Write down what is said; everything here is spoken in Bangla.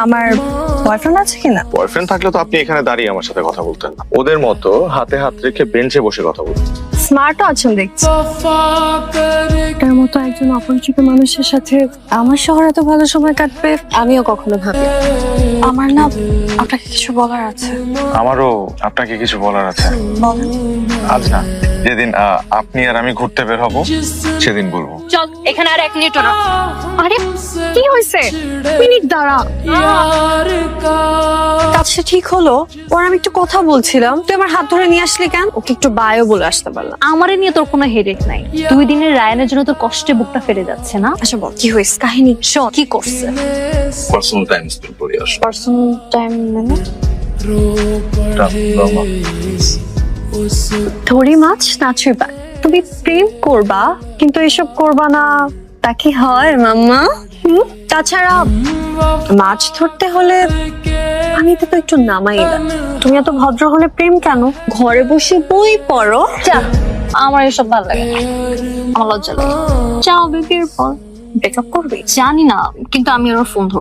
আমার বয়ফ্রেন্ড আছে কিনা? বয়ফ্রেন্ড থাকলে তো আপনি এখানে দাঁড়িয়ে আমার সাথে কথা বলতেন না, ওদের মতো হাতে হাত রেখে বেঞ্চে বসে কথা বলতেন। স্মার্টও আছেন দেখছি। তার মতো একজন অপরিচিত মানুষের সাথে আমার শহরে এত ভালো সময় কাটবে আমিও কখনো ভাবি। আমার না আপনাকে কিছু বলার আছে। আমারও আপনাকে কিছু বলার আছে। আজ না, যেদিন আপনি আর আমি ঘুরতে বের হব সেদিন বলবো। চল, এখানে আর 1 মিনিট না। আরে কি হয়েছে? মিনিট দাঁড়া। কাজটা ঠিক হলো। ওর আমি একটু কথা বলছিলাম, তুই আমার হাত ধরে নিয়ে আসলি কেন? ওকে একটু বায়ও বলে আসতে পারলাম। আমারে নিয়ে তোর কোনো হেডেক নাই। 2 দিনের রায়ানের জন্য তোর কষ্টে বুকটা ফেটে যাচ্ছে না? আচ্ছা বল, কি হয়েছে? কাহিনী শোন। কি করছে? পার্সোনাল টাইম স্পেন্ড করে আসো। পার্সোনাল টাইম মানে ধরি মাছ নাচুই পায়। তুমি প্রেম করবা কিন্তু এসব করবা না, তা কি হয় মাম্মা? তাছাড়া মাছ ধরতে হলে আমি তো একটু নামাই না। তুমি এত ভদ্র হলে প্রেম কেন? ঘরে বসে বই পড়ো। যা, আমার এসব ভালো লাগে না, আমার লজ্জা লাগে। যাও বিয়ের পর ব্রেকআপ করবে। জানি না, কিন্তু আমি ওর ফোন